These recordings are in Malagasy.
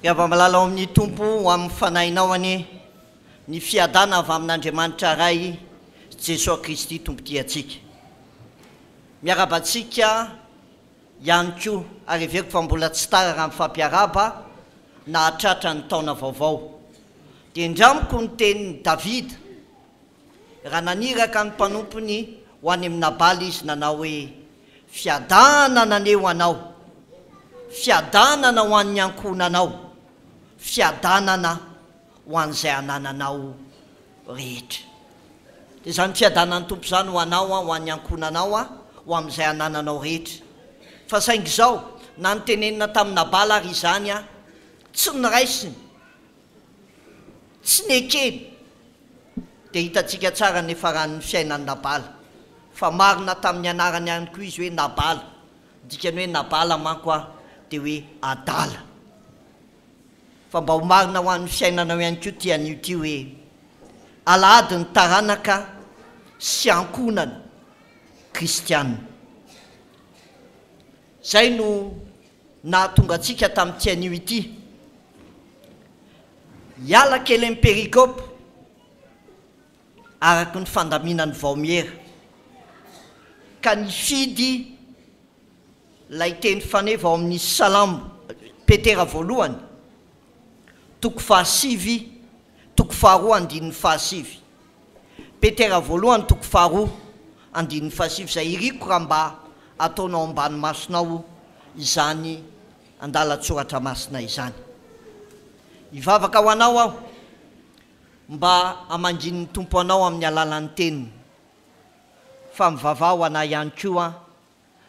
Rehefa malala amin'ny tompo ho amin'ny fanahinao any ny fiadana avy amin'Andriamanitra ray Jesosy Kristy tompoty atsika. Miarabantsika ihany koa ary everiko fa mbola tsy tara raha mifampiaraba na hatratra ny taona vaovao. Dia indramiko ny tenin'ny Davida raha naniraka ny mpanompony ho any amin'ny Nabaly izy nanao hoe fiadanana aneo anao, fiadanana ho an'ny ankonanao, fiadanana ho an'izay anananao rehetra. Dia izany fiadanan'ny tompo izany ho anao ho an'ny ankonanao ho amin'izay anananao rehetra. Fa saingy izao na nytenenina tamin'ny Nabala ary izany tsy niraisiny, tsy nekeny. Dia hitantsika tsara ny faran'ny fiainan'ny Nabala. Fa marina tamin'ny anarany ihany koa izy hoe Nabala. Dikany hoe Nabala manko dia hoe adala. Fa mba ho marina ho an'ny fiainanao ihany koa ty an'io ty hoe alahady ny taranaka sy ankonana kristianina. Zay no nahatonga antsika tamin'ity an'io ity. Hiala kely amin'ny perikôpy araky ny fandaminan'ny vaomiera ka nifidy lay teny faneva ao amin'ny Salamo Petera voalohany toko fahasivy toko faharoa andininy fahasivy. Petera voalohany toko faharoa andininy fahasivy. Zay iriko raha mba ataonao ambany masonao izany andalatsoratra masina izany. Hivavaka ho anao aho mba hamangin'ny tompo anao amin'ny alalan'ny teniny. Fa mivavah ho anao ihany koa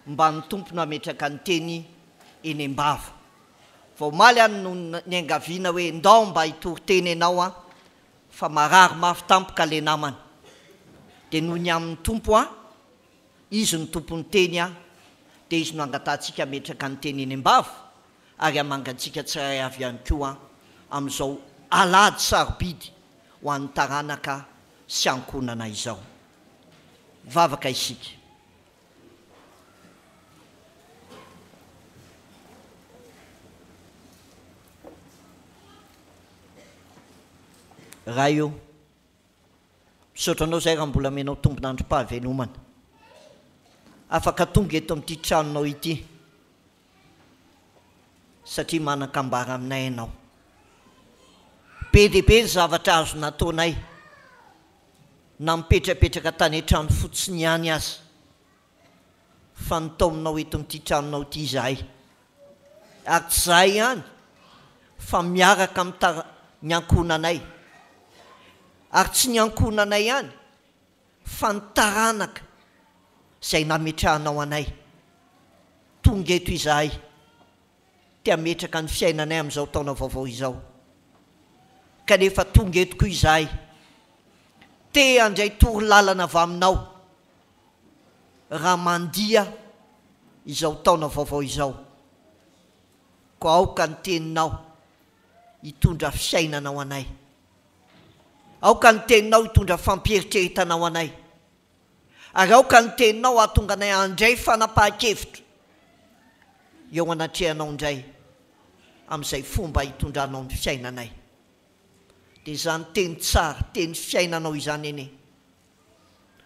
mba ny tompo no ametraka ny teny eny am-bava. Vao maly any no ny angaviana hoe ndao mba hitory-teny ianao fa marary mafy tampoka le namana. Dia noho ny amin'ny tompo izy ny tompon'ny teny dia izy no angatantsika ametraka ny teny eny am-bava ary amangantsika tsiray avy ihany koa amin'izao alady sarobidy ho an'ny taranaka sy ankonana izao. Vavaka isika. Raha io misaotra anao zay raha mbola menao tombon'androm-pahavelomana. Afaka tonga eto amin'ity tranonao ity satria manan-kambara aminay ianao. Be dia be ny zavatra azo nataonay na mipetrapetraka tany an-trano fotsiny ihany aza fa nitaominao eto amin'ity tranonao ity izahay. Ary tsy izahay ihany fa miaraka amin'ny ny ankonanay. Ary tsy ny ankonanay ihany fa ny taranaka izay nametrahanao anay. Tonga eto izahay tia metraka ny fiainanay amin'izao taona vaovao izao. Kanefa tonga eto koa izahay te handray tory lalana avy aminao raha mandia izao taona vaovao izao. Ko aoka ny teninao hitondra fiainanao anay. Aoka ny teninao hitondra fampieritreritanao anay. Ary aoka ny teninao ahatonga anay handray fanapahan-kevitra eo anatrehanao indray amin'izay fomba hitondranao ny fiainanay. Dia izany teny tsara, teny fiainanao izany eny.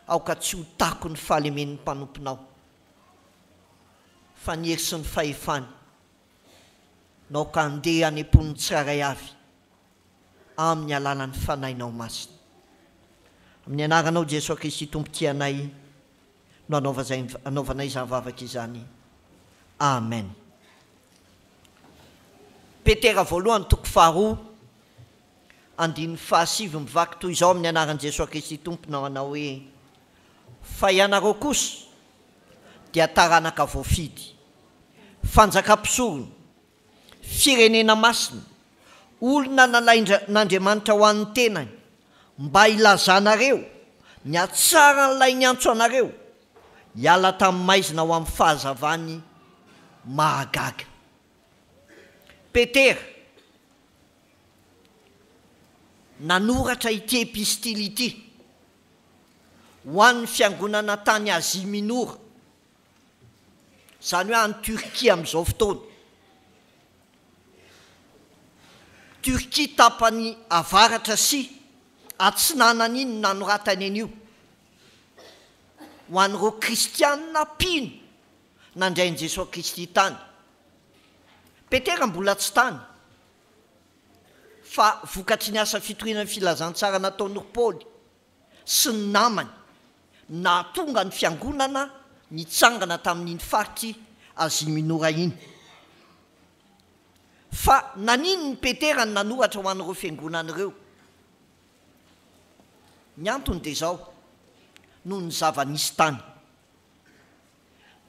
Aoka tsy ho tako ny fahalemen'ny mpanomponao fa ny hery sy ny fahefany naoka handeha any am-pon'ny tsiraray avy amin'ny alalan'ny fanahinao masina. Amin'ny anaranao Jesosy Kristy tompoty anay no anaovanay izany vavaka izany. Amen. Petera voalohany toko faharoa andininy fahasivy mivaky toy izao amin'ny anaran'i Jesosy Kristy tomponao anao hoe fa ianareo kosa dia taranaka voafidy, fanjakam-pisorona, firenena masina, olona nalain'Andriamanitra ho an'ny tenany mba ilazanareo ny hatsaran'ilay niantso anareo hiala tamin'ny maizina ho amin'ny fahazavany mahagaga. Petera nanoratra ity epistily ity ho an'ny fiangonana tany Azia Minora, izany hoe any Turkia amin'izao fotoana. Turkia tapany avaratra sy atsinanana iny nanoratany an'io ho an'ireo kristianina pino nandrain' Jesosy Kristy tany. Petera mbola tsy tany fa vokatry ny asa fitoriana ny filazantsara nataon'ry Paoly sy ny namany na tonga ny fiangonana nitsangana tamin'iny faritry Azia Minora iny. Fa nanino ny Petera ny nanoratra ho an'ireo fiangonan'ireo? Ny antony dia izao, noho ny zava-nisy tany,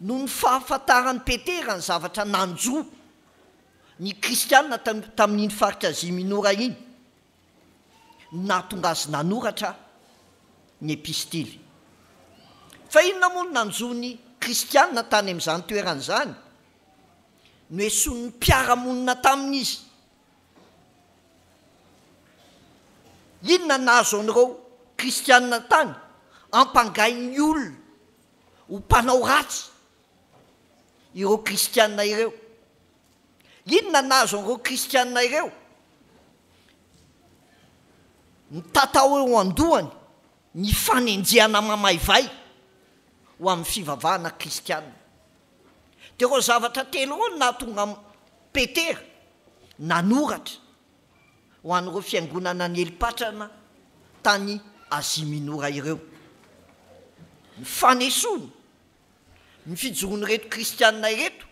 noho ny fahafantaran'ny Petera ny zavatra nanjo ny kristianina tamin'iny faritra Azia Minora iny, nahatonga azy nanoratra ny epistily. Fa inona moa no nanjo ny kristianina tany amin'izany toeran'izany? No esoan'ny mpiaramonina tamin'izy. Inona nahazo an'ireo kristianina tany? Ampangainy olona ho mpanao ratsy ireo kristianina ireo. Inona nahazo an'ireo kristianina ireo? Ny tatao eo andohany ny fanenjehana mamaivay ho amin'ny fivavahana kristianina. Dia ireo zavatra telo ireo nahatonga Petera nanoratra ho an'ireo fiangonana ny Elipatrana tany Azia Minora ireo. Ny fanesoana, ny fijoroany reto kristianina ireto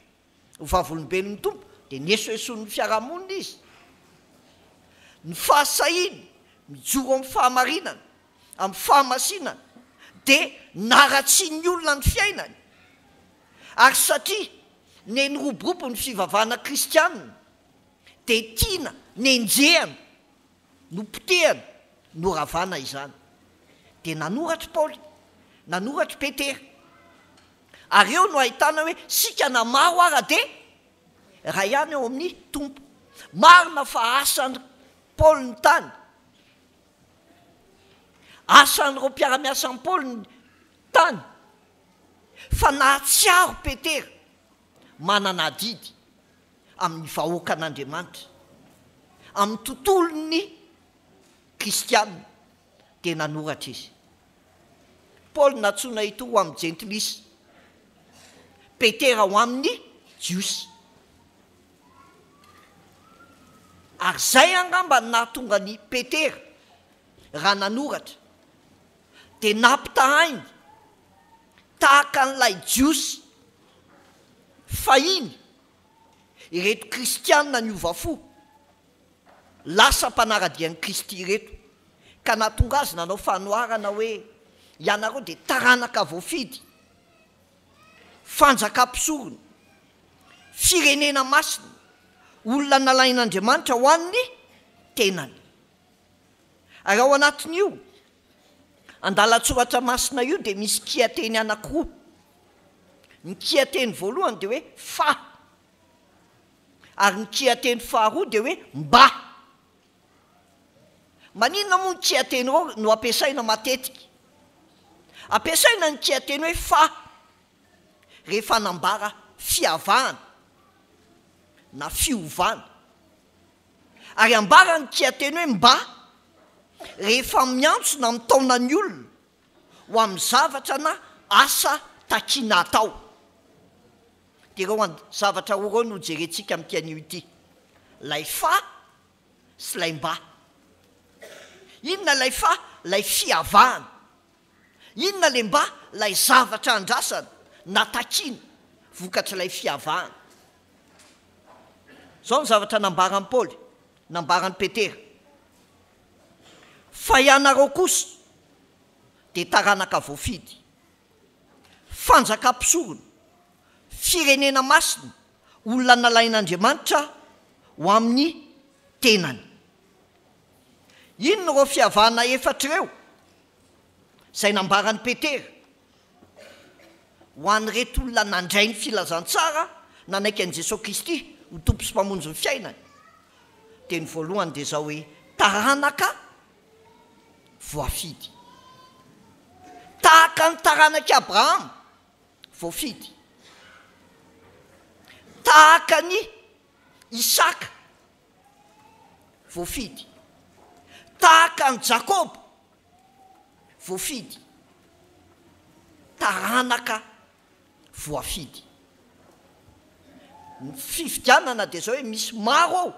ho vavolombelon'ny Tompo dia niesoesoan'ny fiarahamonina izy. Ny fahasahiana mijoro amin'ny fahamarinana, amin'ny fahamasinana, dia naratsiany olona ny fiainany. Ary satria neniroborobo ny fivavahana kristianina dia tiana nenjehana, nopotehana, noravana izany. Dia nanoratra Paoly, nanoratra Petera. Ary eo no ahitana hoe sika na maro ara dia raha ihany eo amin'ny Tompo. Marina fa asany Paoly ny tany, asan'ireo mpiara-miasa amin'ny Paoly ny tany, fa nahatsiaro Petera manana adidy amin'ny vahoaka an'Andriamanitra, amin'ny tontolon'ny kristianina, dia nanoratra izy. Paoly natsoina ito ho amin'ny jentilisa, Petera ho amin'ny jiosy. Ary zay angamba nahatonga ny Petera raha nanoratra dia nampitahainy tahaka n'ilay jiosy fahiny ireto kristianina ny ovafo lasa mpanaradian'i Kristy ireto, ka nahatonga azy nanao fanoharana hoe ianareo dia taranaka voafidy, fanjakam-pisorona, firenena masina, olona nalain'Andriamanitra ho an'ny tenany. Ary ao anatin'io andalatsoratra masina io dia misy kiateny anankiroa. Ny kiateny voalohany dia hoe fa, ary ny kiateny faharoa dia hoe mba. Maninona moa ny kiateny ireo no ampiasaina matetika? Ampiasaina ny kiateny hoe fa rehefa nambara fiavahana na fiovana, ary ambara ny kiateny hoe mba rehefa miantso na mitaona ny olona ho amin'ny zavatra na asa takiana atao. Dia ireo zavatra roa no jerentsika amin'ity ity, lay fa sy lay mba. Inona lay fa? Lay fiavahana. Inona lay mba? Lay zavatra andrasana na takiana vokatra lay fiavahana. Zao ny zavatra nambaran'i Paoly, nambaran'i Petera. Fa ianareo kosa dia taranaka voafidy, fanjakam-pisorona, firenena masina, olona nalain'Andriamanitra ho amin'ny tenany. Inona ireo fiavahana efatra ireo izay nambaran'i Petera ho an'ireto olona nandray ny filazantsara nanaiky an'i Jesosy Kristy ho tompo sy mpamonjy ny fiainany? Dia ny voalohany dia izao hoe taranaka voafidy, tahaka ny taranak'i Abrahama voafidy, tahaka ny Isaka voafidy, tahaka ny Jakoba voafidy, taranaka voafidy. Ny fifidianana dia zao hoe misy maro ao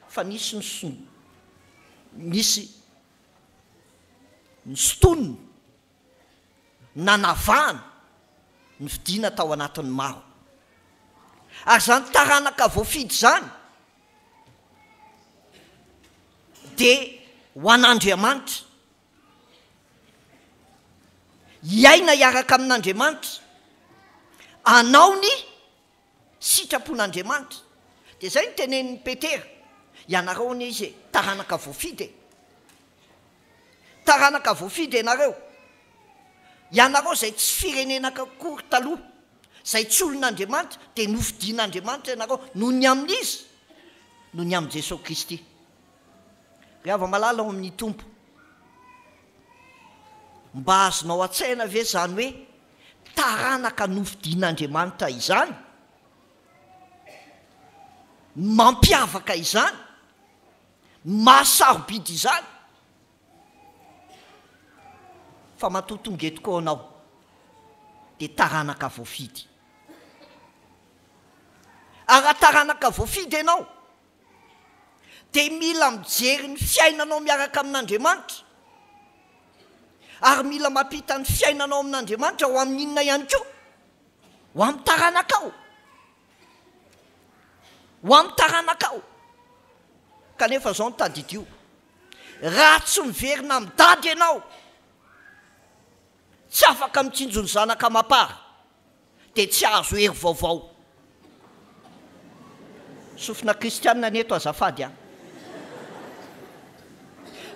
fa misy ny sotonony nanavahana ny fidiana tao anatin'ny maro. Ary zany taranaka voafidy zany dia ho an'Andriamanitra, iaina hiaraka amin'Andriamanitra, anao ny sitrapon'Andriamanitra. Dia zay ny tenenin'ny Petera, ianareo ny izy taranaka voafidy, taranaka voafidy ianareo, ianareo zay tsy firenena kory taloha, zay tsy olon'Andriamanitra dia nofidian'Andriamanitra ianareo noho ny amin'izy, noho ny amin'i Jesosy Kristy. Rehefa malala ao amin'ny Tompo, mba azonao an-tsaina ve zany hoe taranaka nofidian'Andriamanitra izany, mampiavaka izany, mahasarobidy izany, fa matotonge tokoa anao dia taranaka voafidy. Ary raha taranaka voafidy ianao dia mila mijery ny fiainanao miaraka amin'Andriamanitra, ary mila mampita ny fiainanao amin'Andriamanitra ho amin'inona ihany koa, ho amin'ny taranakao, ho amin'ny taranakao. Kanefa zao no tadidio, raha tsy miverina midady ianao, tsy afaka mitsinjo ny zanaka mapara, dia tsy azo hery vaovao. Sofina kristianina neto azafady a.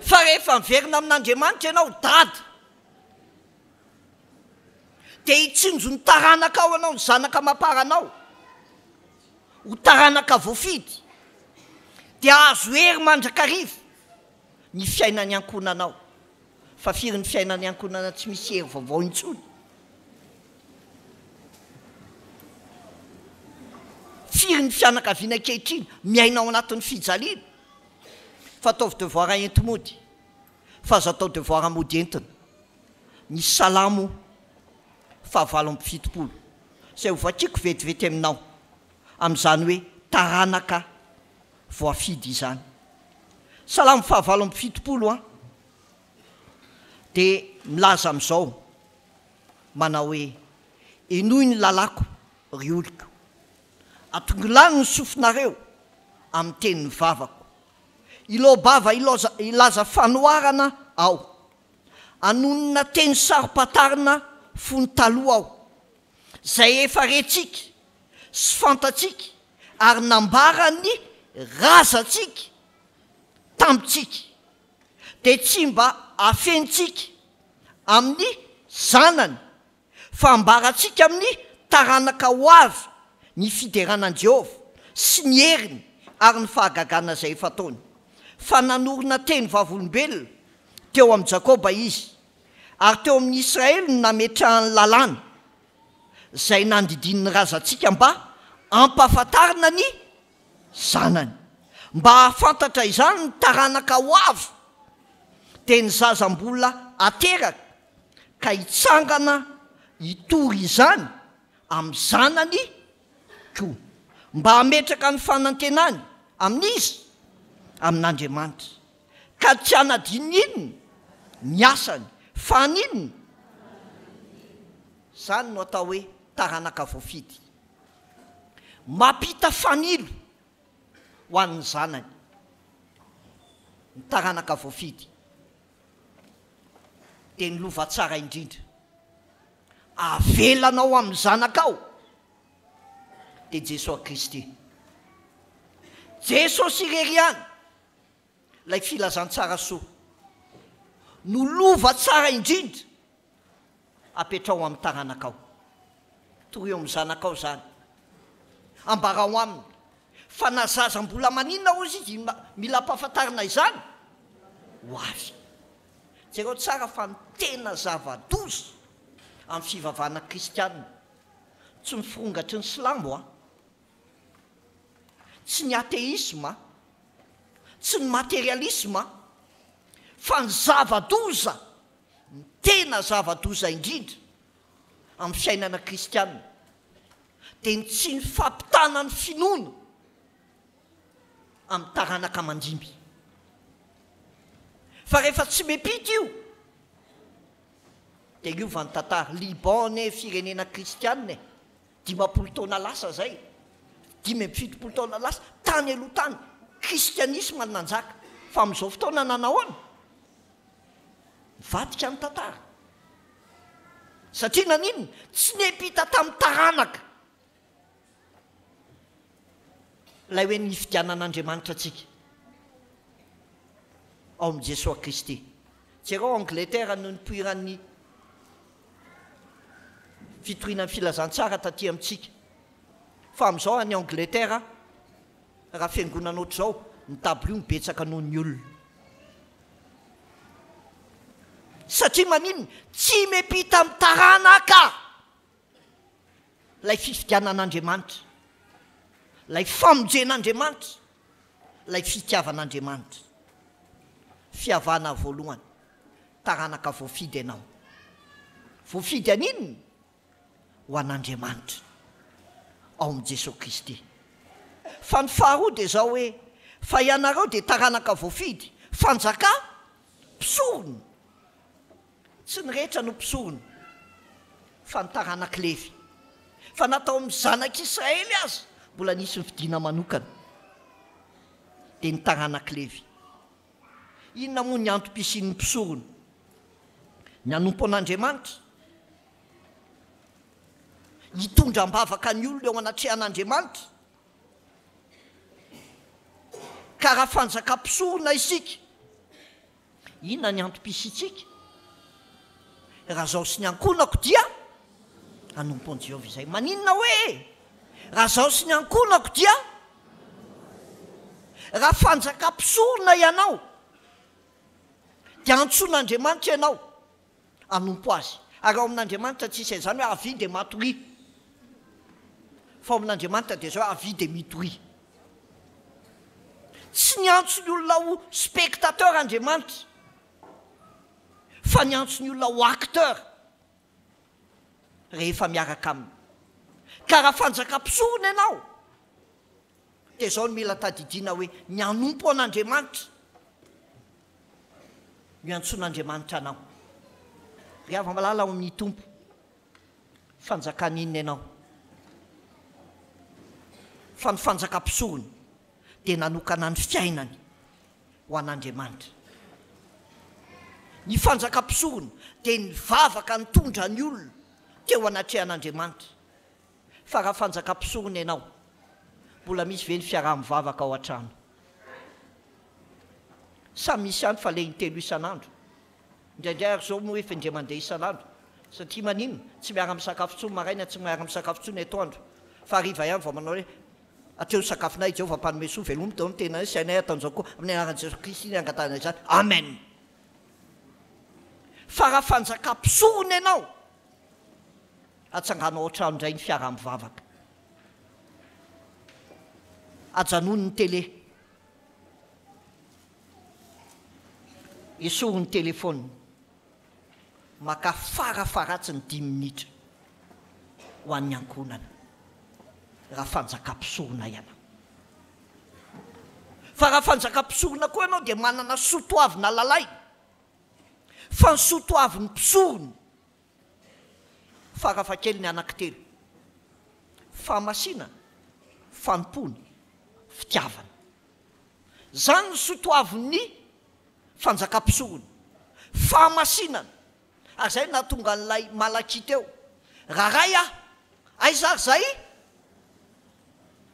Fa rehefa miverina amin'Andriamanitra ianao dady, dia hitsinjo ny taranakao anao, ny zanaka maparanao, ho taranaka voafidy, dia azo hery mandrakariva ny fiainany ankonanao. Fa firy ny fiainany ankonana tsy misy hery vaovao intsony. Firy ny fianakaviana ankehitriny miaina ao anatin'ny fijaliana, fa ataovy devoir enti-mody, fa azo atao devoir mody entina. Ny Salamo 7:7, zay ho vakiako vetivety aminao amin'izany hoe taranaka voafidy izany. Salamo 7:7 a, dia milaza amin'izao, manao hoe enoy ny lalako ry oliko, atongilany ny sofinareo amin'ny tenin'ny vavako, ilobava ilaza fanoharana aho, anonona teny sarom-patarina fony taloha aho, zay efa retsika sy fantatsika ary nambarany razantsika tamitsika, dia tsy mba afentsika amin'ny zanany, fa ambaratsika amin'ny taranaka ho avy ny fideranan'i Jehovah sy ny heriny ary ny fahagagana zay efa taony. Fa nanorina teny vavolombelona teo amin'ny Jakoba izy, ary teo amin'ny Israely no nametrahany lalàna, zay nandidin'ny razantsika mba ampahafantarina ny zanany, mba hahafantatra izany ny taranaka ho avy, dia ny zazam-bola ateraka ka hitsangana hitory izany amin'ny zanany koa, mba hametraka ny fanantenany amin'izy, amin'Andriamanitra, ka tsy hanadinina inona ny asany fa ninona. Zany no atao hoe taranaka voafidy, mampita fanilo ho an'ny zanany. Ny taranaka voafidy dia ny lova tsara indrindra, avelanao amin'ny zanakao dia Jesosy Kristy. Jesosy irery ihany, lay filazantsara soa, no lova tsara indrindra apetrao amin'ny taranakao. Tory eo amin'ny zanakao zany, ambarao aminy fa na zazam-bola maninona ozy izy mila ampahafantarina izany ho avy. Jereo tsara fa ny tena zava-doza amin'ny fivavahana kristianina, tsy miforongatry ny silamo a, tsy ny ateisma, tsy ny materialisma fa ny zava-doza, ny tena zava-doza indrindra amin'ny fiainana kristianina dia ny tsy ny fampitana ny finoana amin'ny taranaka mandimby. Fa rehefa tsy miampita io dia iova ny tantara. Liban ne firenena kristianina 50 taona lasa zay, 5-7 taona lasa, tany aloha tany kristianisma ny nanjaka. Fa amin'izao fotoana nanahoana? Mivadika ny tantara. Satria naninona? Tsy niampita tamin'ny taranaka ilay hoe ny fidianan'Andriamanitra antsika ao amin'i Jesosy Kristy. Jereo Angleterre no nipoiran'ny fitoriana ny filazantsara taty amintsika. Fa amin'izao any Angleterre raha fiangonana ohatr'izao ny tabloio mibetsaka noho ny olona. Satria maninona? Tsy miampita amin'ny taranaka ilay fifidianan'Andriamanitra, ilay famonjen'Andriamanitra, ilay fitiavan'Andriamanitra. Fihavana voalohany, taranaka voafidy ianao. Voafidy aninona? Ho an'Andriamanitra ao amin'i Jesosy Kristy. Fa ny faharoa dia zao hoe fa ianareo dia taranaka voafidy, fanjaka mpisorona. Tsy ny rehetra no mpisorona fa ny taranaka Levy. Fa natao amin'ny zanak'Israely azy mbola nisy ny fidiana manokana dia ny taranaka Levy. Inona moa ny antom-pisian'ny mpisorona? Ny hanompo an'Andriamanitra, hitondra ambavaka ny olona eo anatrehan'Andriamanitra. Ka raha fanjakam-pisorona isika, inona ny antom-pisitsika? Raha zao sy ny ankonako dia hanompo an'i Jehovah izay. Maninona hoe? Raha zao sy ny ankonako dia, raha fanjakam-pisorona ianao dia antson'Andriamanitra ianao hanompo azy. Ary ao amin'Andriamanitra tsisy izany hoe avy dia matory, fa ao amin'Andriamanitra dia zao avy dia mitory. Tsy ny antsony olona ho spectateur Andriamanitra, fa ny antsony olona ho acteur rehefa miaraka aminy. Ka raha fanjakam-pisorona ianao dia zao no mila tadidiana hoe ny hanompo an'Andriamanitra, ny antson'Andriamanitra anao. Ry hava-malala ao amin'ny tompo, fanjakana inona ianao? Fa ny fanjakam-pisorona dia nanokana ny fiainany ho an'Andriamanitra. Ny fanjakam-pisorona dia ny vavaka nitondra ny olona teo anatrehan'Andriamanitra. Fa raha fanjakam-pisorona ianao, mbola misy ve ny fiaraha-mivavaka ao an-trano? Samy misy ihany fa le intelo isan'andro. Indraindray ary zao moa efa indray mandeha isan'andro. Satria maninona? Tsy miara misakafo intsony maraina, tsy miara misakafo intsony atoandro. Fa hariva ihany vao manao hoe atreo ny sakafonay Jehovah mpanome soa velomity ao ny tena sy anay ataon'izao koa amin'ny anaran'i Jesosy Kristy ny angatahana izany. Amen. Fa raha fanjakam-pisorona ianao, atsanganao an-trano indray ny fiaraha-mivavaka. Ajanony ny télé, esoro ny telefona, maka farafaratsy ny 10 minitra ho an'ny ankonana, raha fanjakam-pisorona ianao. Fa raha fanjakam-pisorona koa ianao dia manana sotoavina lalay. Fa ny sotoavin'ny mpisorona farafakely ny anankitelo: fahamasina, fanompony, fitiavana. Zany ny sotoavin'ny fanjakam-pisorona, fahamasinana. Ary zay nahatonga an'ilay Malaki teo: raha ray aho, aiza ary zay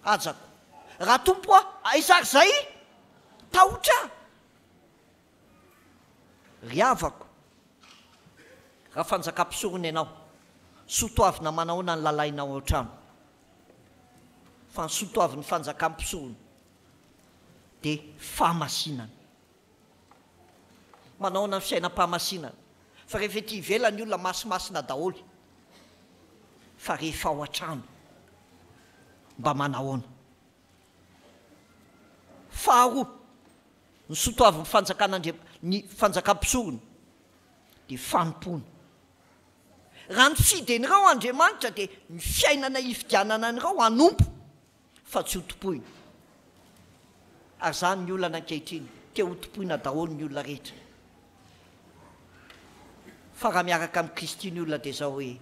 ajako, raha tompo aho, aiza ary zay tahotra. Ry havako, raha fanjakam-pisorona ianao, sotoavina manahoana ny lalainao ao trano. Fa ny sotoavin'ny fanjakam-pisorona dia fahamasinana. Manahoana ny fiainam-pahamasinana? Fa rehefa ety ivelany ny olona masimasina daholy, fa rehefa ao an-trano mba manahoana? Faharoa, ny sotoavin'ny fanjakan'ny fanjakam-pisorony dia fanompona. Raha ny fiden'ireo Andriamanitra dia ny fiainana hifidianana an'ireo hanompo fa tsy hotopoina. Ary zany ny olona ankehitriny te hotopoina daholo ny olona rehetra. Fa raha miaraka amin'ny Kristy ny olona dia zao hoe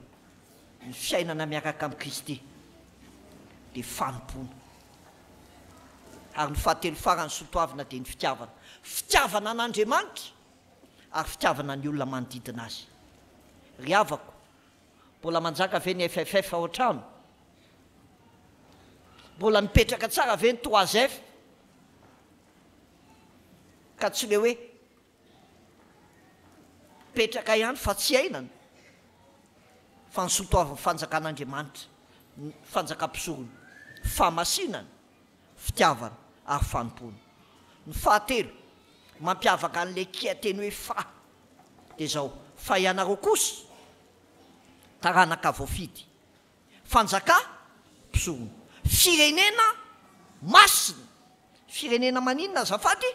ny fiainana miaraka amin'ny Kristy dia fanompona. Ary ny fahatelo farany sotoavina dia ny fitiavana. Fitiavana an'Andriamanitra ary fitiavana ny olona manodidina azy. Ry havako, mbola manjaka ve ny FFF ao an-trano? Mbola mipetraka tsara ve ny 3F? Ka tsy le hoe petraka ihany fa tsy ainana. Fa ny sotoavin'ny fanjakan'Andriamanitra, ny fanjakam-pisorony, famasinana, fitiavana ary fanompona. Ny fahatelo mampiavaka an'ilay kiateny hoe fa dia zao: fa ianareo kosa taranaka voafidy, fanjaka mpisorony, firenena masina. Firenena maninona azafady?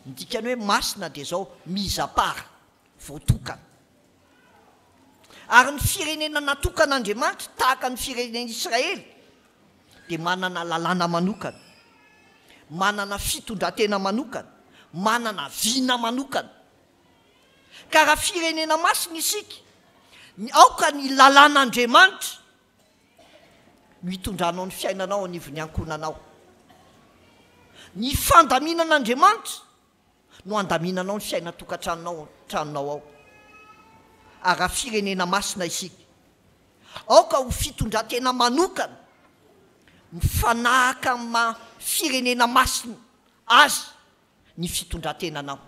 Midikany hoe masina dia zao mizapara, voatokana. Ary ny firenena natokan'Andriamanitra tahaka ny firenena Israely dia manana lalàna manokana, manana fitondratena manokana, manana vina manokana. Ka raha firenena masina isika, aoka ny lalàn'Andriamanitra no hitondranao ny fiainanao anivon'ny ankonanao. Ny fandaminan'Andriamanitra no andaminanao ny fiainatokantranonao ao. Ary raha firenena masina isika, aoka ho fitondratena manokana mifanahaka amin'ny firenena masina azy ny fitondratenanao.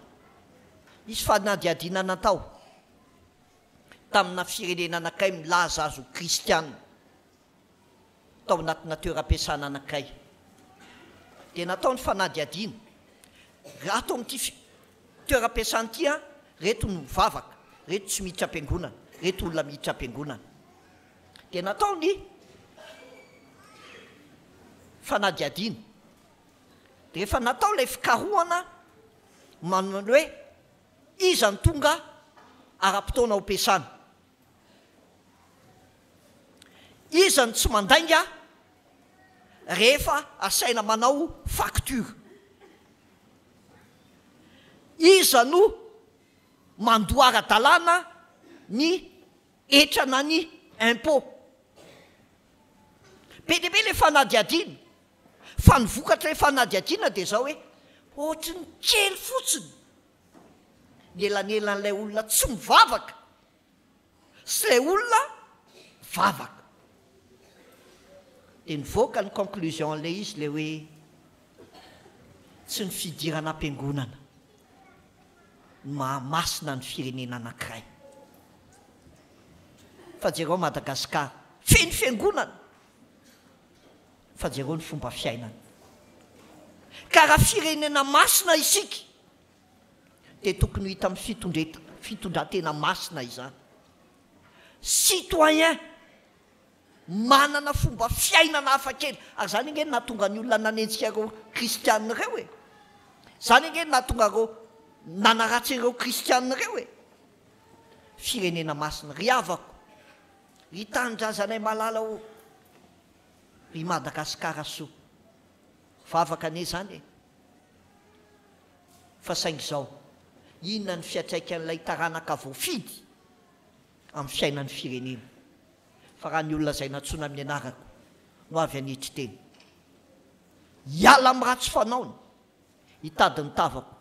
Misy fanadihadiana natao tamina firenena anakay milaza azy ho kristianina tao anatina toeram-piasana anakay. Dia natao ny fanadihadiana. Raha atao amin'ity toeram-piasana ity, reto no mivavaka, reto tsy miditra am-piangonana, reto olona miditra am-piangonana. Dia natao ny fanadihadiana. Dia rehefa natao ilay fikarohana manao hoe iza ny tonga ara-potoana ho ampiasana, iza ny tsy mandainga rehefa asaina manao facture, iza no mandoara dalàna ny etrana ny impôt. Be dia be ilay fanadihadiana. Fa ny vokatra ilay fanadihadiana dia zao hoe ohatry ny kely fotsiny nelanelan'ilay olona tsy mivavaka sy ilay olona vavaka. Dia nivoaka ny conclusion an'ilay izy ilay hoe tsy ny fidirana am-piangonana mahamasina ny firenena anankiray. Fa jereo Madagasikara feno fiangonana, fa jereo ny fomba fiainana. Ka raha firenena masina isika dia tokony hita amin'ny fitondratena masina izany. Citoyen manana fomba fiainana hafakely. Ary zany nge nahatonga ny olona nanenjika ireo kristianina ireo e. Zany nge nahatonga ireo nanaratsy ireo kristianina ireo e. Firenena masina. Ry havako, ry tanindrazanay malala o, ry Madagasikara soa, vavaka ane zany e. Fa saingy zao, inona ny fiatraikan'ilay taranaka voafidy amin'ny fiainan'ny firenena? Fa raha ny olona izay natsoina amin'ny anarako no avy anitry teny, hiala amin'ny ratsy fanaony, hitady ny tavako,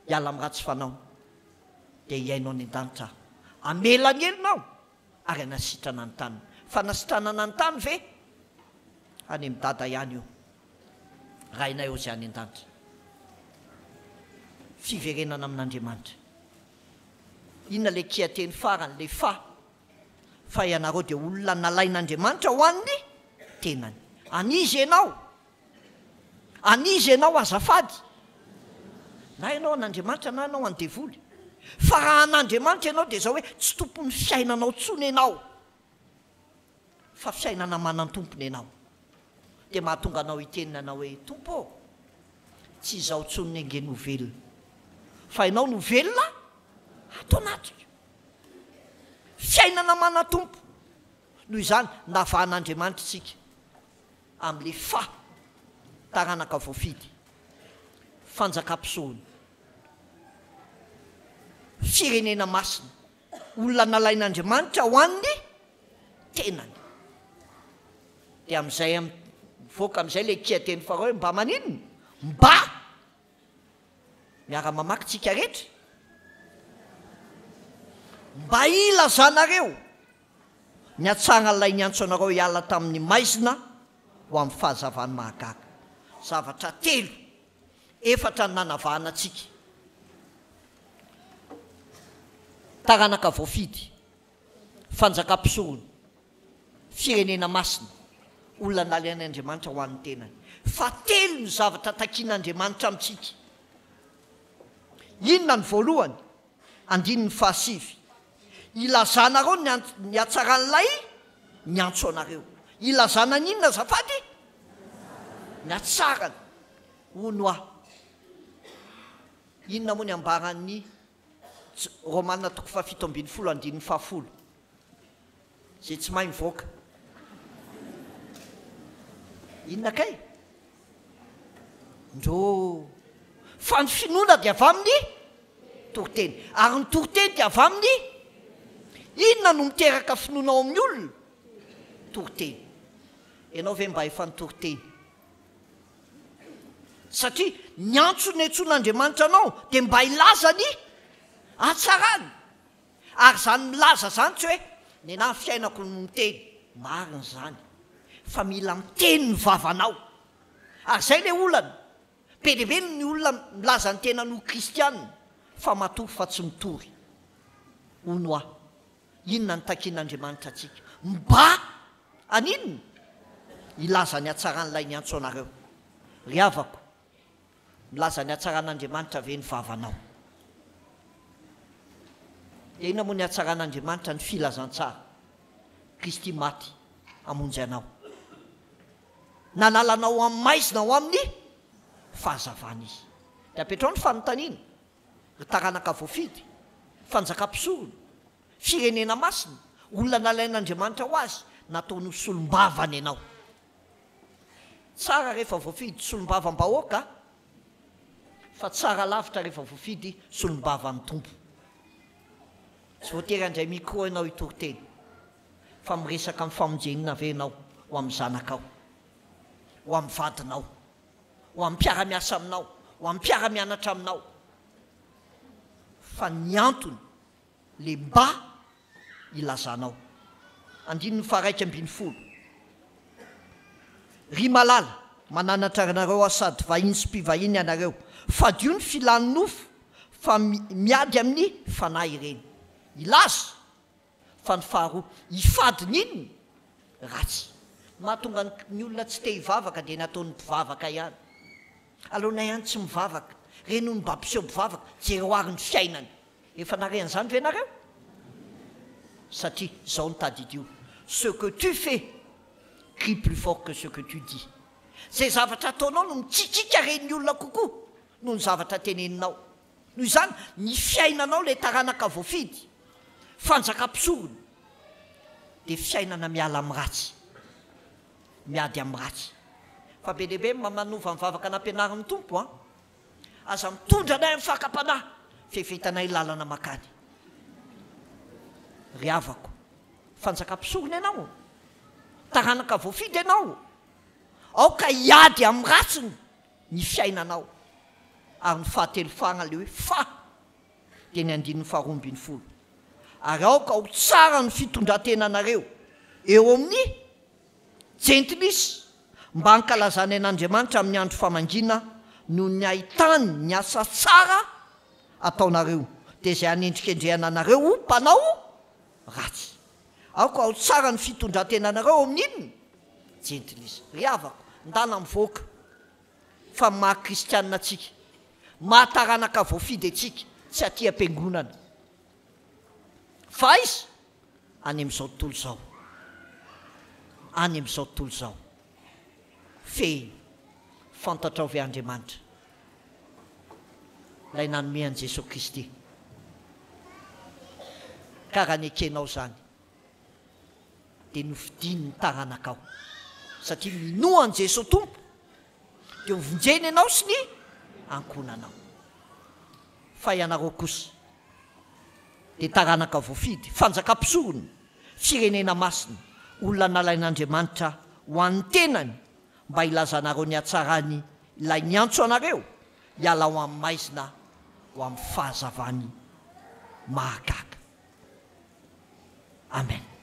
hiala amin'ny ratsy fanaony, dia hiainao any an-danitra, amelanyelinao ary anasitrana ny taniny. Fa nasitranana ny tany ve? Any amin'ny dada ihany io, rainay eo zay any an-danitra. Fiverenana amin'Andriamanitra. Inona le kiateny farany, le fa ianareo dia olona nalain'Andriamanitra ho an'ny tenany. Aniza ianao? Aniza ianao azafady? Na ianao an'Andriamanitra na ianao an-devoly. Fa raha an'Andriamanitra ianao dia zao hoe tsy tompony fiainanao tsony ianao, fa fiainana manan-tompony ianao. Dia mahatonga anao hitenina anao hoe tompo, tsy izao tsony ange novelona fa ianao novelona atao anatika fiainana manatompo noho izany navahan'Andriamanitra isika amin'le taranaka voafidy fanjakam-pisoany firenena masina olona nalain'Andriamanitra ho an'ny tenany dia amin'izay mivoaka amin'izay le kiateny farao mba maninona mba miara-mamaky tsika rehetra mba ilazanareo ny atsara n'ilay niantso anareo hiala tamin'ny maizina ho amin'ny fahazavany mahagaga zavatra telo efatra ny nanavahana atsika taranaka voafidy fanjakam-pisorony firenena masina olona nalain'Andriamanitra ho an'ny tenany fa telo ny zavatra takian'Andriamanitra amintsika inona ny voalohany andininy fahasivy ilazanareo ny atsaran'ilay ny antso anareo ilazana ny inona zafady ny atsarany ono aho inona moa ny ambaran'ny Romanina 7:10 zay tsy mahay mivoaka inona kay ndro fa ny finoana dia avy amin'ny toriteny ary ny toriteny dia avy amin'ny inona no miteraka finoana ao amin'ny olona toriteny ianao ve mba efa ny toriteny satria ny antso ny antsoan'Andriamanitra anao dia mba ilazany atsarany ary zany milaza zany tsy hoe ny anahy fiainako no miteny marina zany fa mila miteny ny vavanao ary zay le olana be deaibe ny olona milaza ny tena no kristianina fa matory fa tsy mitory ono aho inona ny takian'Andriamanitra atsika mba aninona ilaza ny atsaran'ilay ny antso anareo ry havako milaza ny atsaran'Andriamanitra ve ny vavanao dia inona moa ny atsaran'Andriamanitra ny filazantsara Kristy maty amonjy anao nanalanao amin'ny maizina ho amin'ny fahazavana izy dia apetrao ny fanontaniana ry taranaka voafidy fanjakam-pisorony firenena masina olona nalain'Andriamanitra ho azy nataony solombavany ianao tsara rehefa voafidy solombavam-bahoaka fa tsara lavitra rehefa voafidy solombavan'ny tompo tsy voatery andray micro ianao hitoriteny fa miresaka amin'ny famonjenina ve ianao ho amin'ny zanakao ho amin'ny vadinao ho amin'ny mpiara-miasa aminao ho amin'ny mpiara-mianatra aminao fa ny antony le mba ilazanao andininy faraika 12 ry malala mananatra anareo aho sady vahiny sy mpivahiny ianareo fa dio ny filany nofo fa miady amin'ny fanahy ireny ilaza fa ny faharoa ifady n'inona ratsy mahatonga ny olona tsy te hivavaka dia nataony mpivavaka ihany aloana ihany tsy mivavaka reny ny mba mpiseho mpivavaka jereo ary ny fiainany efa narehan'izany ve nareo satria zao ny tadidio ce que tu fais crie plus fort que ce que tu dis zay zavatra ataonao no mitsitsika reny olona kokoa noho ny zavatra teneninao noho izany ny fiainanao le taranaka voafidy fanjakam-pisorony dia fiainana miala amin'ny ratsy miady amin'ny ratsy fa be deaibe manova mivavaka nampianarin'ny tompo a aza mitondra anay amin'ny fakapanahy fefetanay lalana makany ry havako fanjakam-pisorony ianao taranaka voafidy ianao aoka hiady amin'ny ratsiny ny fiainanao ary ny fahatelofagna le hoe fa dia ny andininy faharombiny folo ary aoka ho tsara ny fitondrantenanareo eo amin'ny jentilisy mba hankalazany an'Andriamanitra amin'ny andro famangina noho ny ahitany ny asa tsara ataonareo dia izay hanendrikendrehana anareo ho mpanao ratsy aoka ho tsara ny fitondrantenanareo amin'inona jentilisy ry havako ndana mivoaka fa maha-kristianina atsika mahataranaka voafidy atsika tsy aty am-piangonana fa izy any amin'izao tontolo izao any amin'izao tontolo izao fe fantatra ao ve Andriamanitra ilay nanome an' Jesosy Kristy. Karaha ny ekenao zany dia novidiany ny taranakao satria minoa an' Jesosy tompo dia mivonjeny ianao sy ny ankonanao. Fa ianareo kosa dia taranaka voafidy, fanjakam-pisorony, firenena masina, olona nalain'Andriamanitra ho an'ny tenany mba ilazanareo ny hatsarany ilay niantso anareo hiala ho amin'ny maizina ho amin'ny fahazavany mahagaga. Amen.